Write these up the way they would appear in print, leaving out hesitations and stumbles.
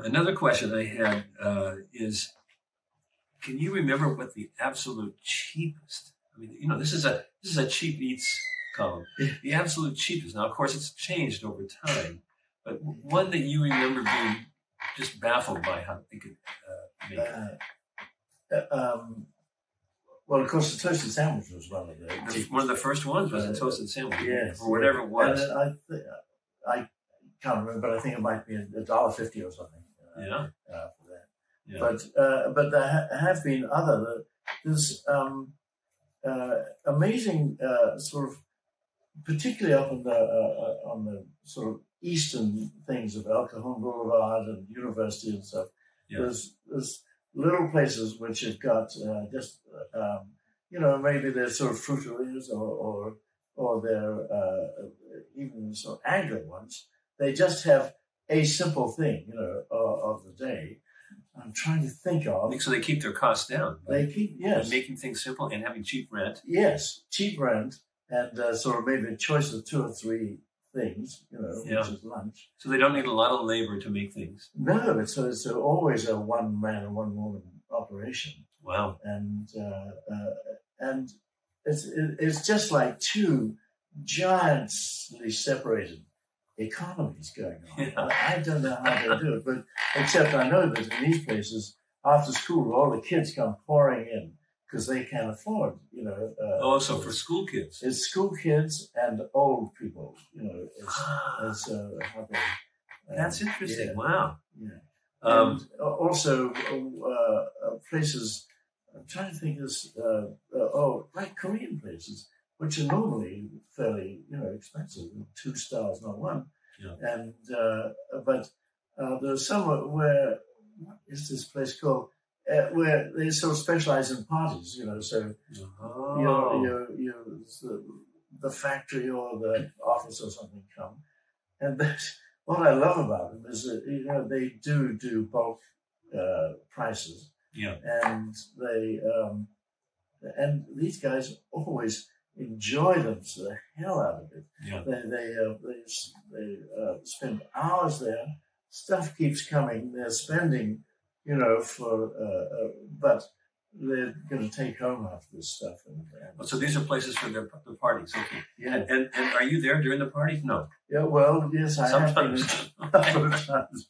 Another question I had is, can you remember what the absolute cheapest? I mean, this is a cheap eats column. The absolute cheapest. Now, of course, it's changed over time, but one that you remember being just baffled by how they could make it. Well, of course, the toasted sandwich was one of one of the first ones was a toasted sandwich, yes, or whatever it was. I can't remember, but I think it might be $1.50 or something. Yeah. For that. Yeah. But there have been there's amazing sort of, particularly up on the sort of eastern things of El Cajon Boulevard and University and stuff. Yeah. There's little places which have got just maybe they're sort of fruiterias or they're even sort of angler ones. They just have a simple thing, of the day. I'm trying to think of. So they keep their costs down. They keep, yes. Making things simple and having cheap rent. Yes, cheap rent and sort of maybe a choice of 2 or 3 things, which is lunch. So they don't need a lot of labor to make things. No, it's always a one-man and one-woman operation. Wow. And it's just like 2 giantly separated economies going on. Yeah. I don't know how they do it, but except I know that in these places, after school, all the kids come pouring in because they can't afford, so for school kids. It's school kids and old people, That's interesting. Yeah, wow. Yeah. And also places, I'm trying to think of like Korean places, which are normally fairly, expensive, 2 stars, not 1. Yeah. And but there's somewhere where, what is this place called? Where they sort of specialize in parties, So the factory or the office or something come, and what I love about them is that they do bulk prices. Yeah. And they and these guys always enjoy them to the hell out of it. Yeah. They spend hours there. Stuff keeps coming. They're spending, but they're going to take home half this stuff. So these are places for the parties. Okay. Yeah. And are you there during the parties? No. Yeah. Well, yes, I sometimes. Have been a couple of times.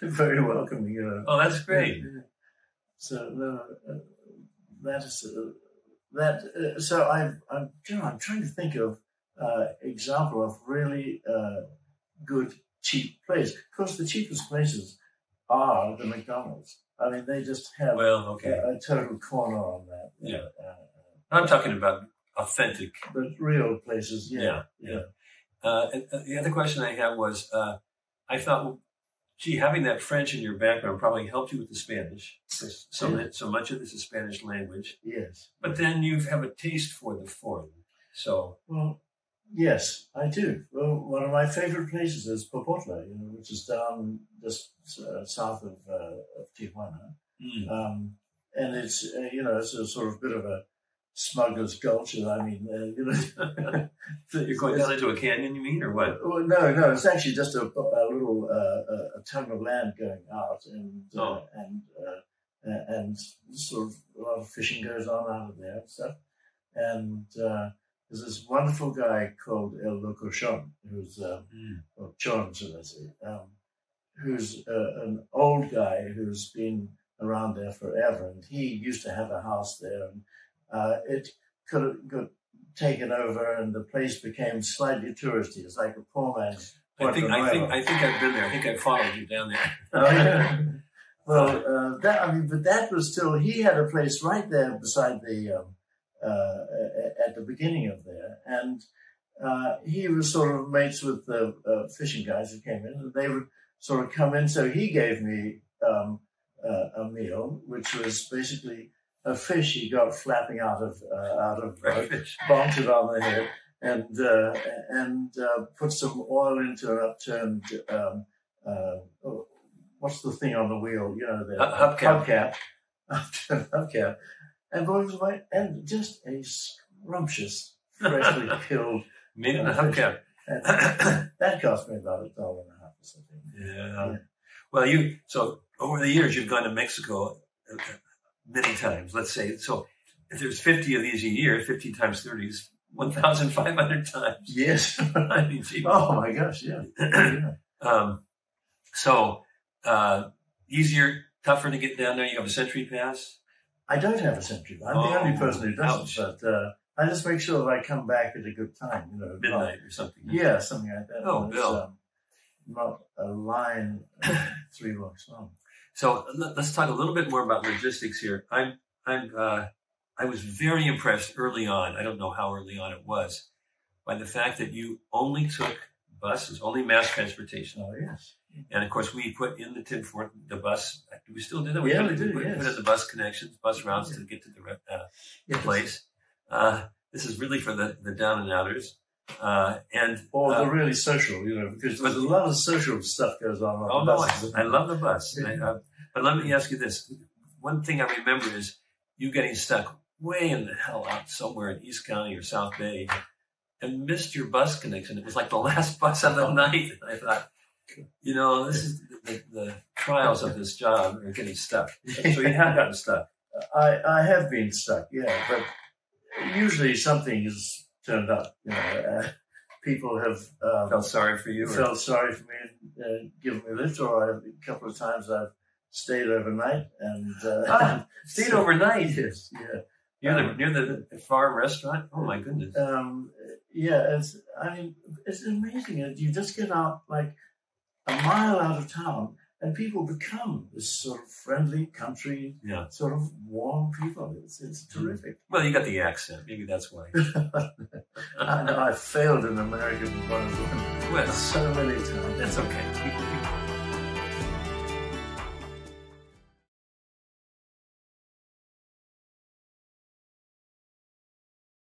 Very welcoming. Oh, that's great. So that is. So I'm trying to think of example of really good cheap place. Of course, the cheapest places are the McDonald's. I mean, they just have a total corner on that. Yeah, I'm talking about authentic, but real places. Yeah. The other question I had was, I thought, well, gee, having that French in your background probably helped you with the Spanish. So much of this is Spanish language. Yes. But then you have a taste for the foreign. So. Well, yes, I do. Well, one of my favorite places is Popotla, which is down just south of Tijuana. Mm. And it's, it's a sort of bit of a smuggler's gulch. I mean, You're going down into a canyon, you mean, or what? Well, no, it's actually just a little a tongue of land going out, and sort of a lot of fishing goes on out of there and stuff. And there's this wonderful guy called El Locochon, who's or Chon, should I say, who's an old guy who's been around there forever, and he used to have a house there, and it could have got taken over, and the place became slightly touristy. It's like a poor man's. I think I've been there. I think I followed you down there. Oh, yeah. Well, but that was still. He had a place right there beside the at the beginning of there, and he was sort of mates with the fishing guys who came in, and they would sort of come in. So he gave me a meal, which was basically a fish he got flapping out of bonked it on the head, and put some oil into an upturned what's the thing on the wheel? The hubcap. Upturned hubcap, and boy, was right, and just a scrumptious, freshly killed meat in a hubcap. That cost me about $1.50 or something. Yeah. Well, so over the years, you've gone to Mexico many times, let's say. So if there's 50 of these a year, 50 times 30 is 1,500 times. Yes. I mean, gee. Oh my gosh, yeah. Easier, tougher to get down there. You have a Century Pass? I don't have a Century Pass. I'm the only person who doesn't, but I just make sure that I come back at a good time, midnight or something. Yeah, something like that. Oh, Bill. Not a line 3 blocks long. So let's talk a little bit more about logistics here. I was very impressed early on. I don't know how early on it was, by the fact that you only took buses, only mass transportation. Oh, yes. And of course, we put in the tin for the bus. Do we still do that? Yeah, we put in the bus connections, bus routes to get to the place. This is really for the down and outers. Or the really social, because there's a lot of social stuff goes on. Oh, no, I love the bus. But let me ask you this. One thing I remember is you getting stuck way in the hell out somewhere in East County or South Bay and missed your bus connection. It was like the last bus of the night. And I thought, this is the trials of this job are getting stuck. So you have gotten stuck. I have been stuck, yeah, but usually something has turned up. People have felt sorry for you. Felt sorry for me and given me a lift, or a couple of times I've stayed overnight and stayed overnight. Yes, yeah. Near the farm restaurant. Oh my goodness. Yeah, it's amazing. You just get out like a mile out of town, and people become this sort of friendly country, sort of warm people. It's terrific. Well, you got the accent. Maybe that's why. I know I failed in American one so many times. That's okay.